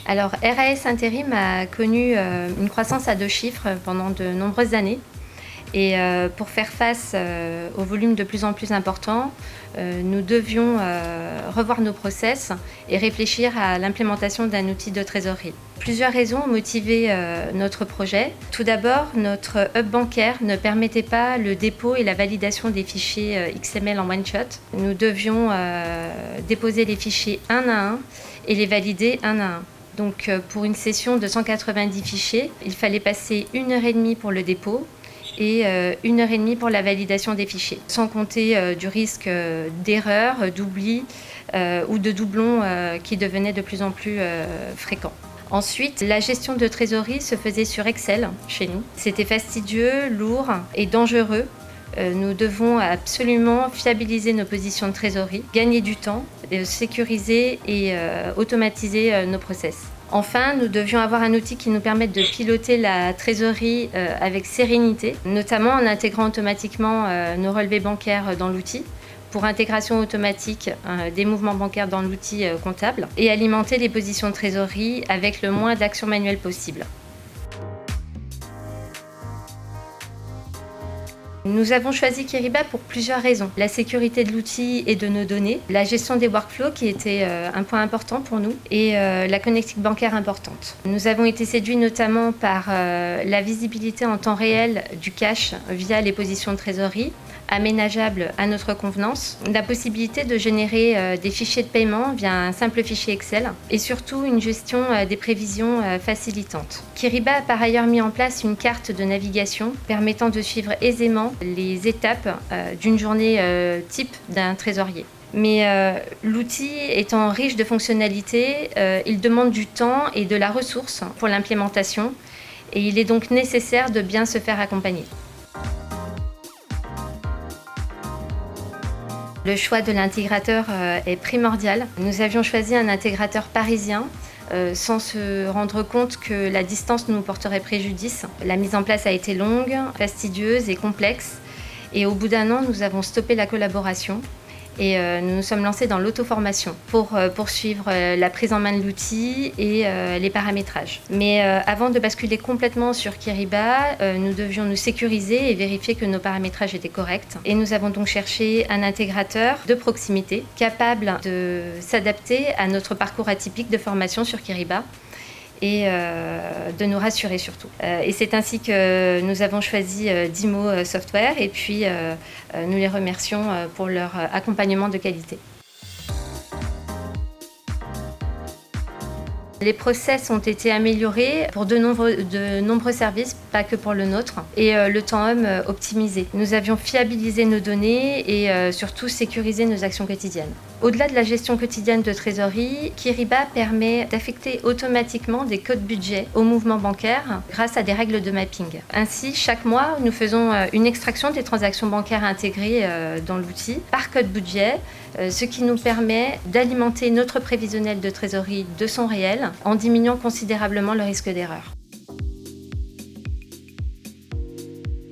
Alors, RAS Intérim a connu une croissance à 2 chiffres pendant de nombreuses années. Et pour faire face au volume de plus en plus important, nous devions revoir nos process et réfléchir à l'implémentation d'un outil de trésorerie. Plusieurs raisons ont motivé notre projet. Tout d'abord, notre hub bancaire ne permettait pas le dépôt et la validation des fichiers XML en one-shot. Nous devions déposer les fichiers un à un et les valider un à un. Donc pour une session de 190 fichiers, il fallait passer 1h30 pour le dépôt et 1h30 pour la validation des fichiers, sans compter du risque d'erreur, d'oubli ou de doublons qui devenaient de plus en plus fréquents. Ensuite, la gestion de trésorerie se faisait sur Excel chez nous. C'était fastidieux, lourd et dangereux. Nous devons absolument fiabiliser nos positions de trésorerie, gagner du temps, sécuriser et automatiser nos process. Enfin, nous devions avoir un outil qui nous permette de piloter la trésorerie avec sérénité, notamment en intégrant automatiquement nos relevés bancaires dans l'outil, pour intégration automatique des mouvements bancaires dans l'outil comptable, et alimenter les positions de trésorerie avec le moins d'actions manuelles possible. Nous avons choisi Kiriba pour plusieurs raisons. La sécurité de l'outil et de nos données, la gestion des workflows qui était un point important pour nous et la connectique bancaire importante. Nous avons été séduits notamment par la visibilité en temps réel du cash via les positions de trésorerie, aménageable à notre convenance, la possibilité de générer des fichiers de paiement via un simple fichier Excel et surtout une gestion des prévisions facilitante. Kiriba a par ailleurs mis en place une carte de navigation permettant de suivre aisément les étapes d'une journée type d'un trésorier. Mais l'outil étant riche de fonctionnalités, il demande du temps et de la ressource pour l'implémentation et il est donc nécessaire de bien se faire accompagner. Le choix de l'intégrateur est primordial. Nous avions choisi un intégrateur parisien sans se rendre compte que la distance nous porterait préjudice. La mise en place a été longue, fastidieuse et complexe. Et au bout d'un an, nous avons stoppé la collaboration et nous nous sommes lancés dans l'auto-formation pour poursuivre la prise en main de l'outil et les paramétrages. Mais avant de basculer complètement sur Kiriba, nous devions nous sécuriser et vérifier que nos paramétrages étaient corrects. Et nous avons donc cherché un intégrateur de proximité capable de s'adapter à notre parcours atypique de formation sur Kiriba et de nous rassurer surtout. Et c'est ainsi que nous avons choisi Dimo Software et puis nous les remercions pour leur accompagnement de qualité. Les process ont été améliorés pour de nombreux services, pas que pour le nôtre, et le temps homme optimisé. Nous avions fiabilisé nos données et surtout sécurisé nos actions quotidiennes. Au-delà de la gestion quotidienne de trésorerie, Kiriba permet d'affecter automatiquement des codes budget au mouvement bancaire grâce à des règles de mapping. Ainsi, chaque mois, nous faisons une extraction des transactions bancaires intégrées dans l'outil par code budget, ce qui nous permet d'alimenter notre prévisionnel de trésorerie de son réel en diminuant considérablement le risque d'erreur.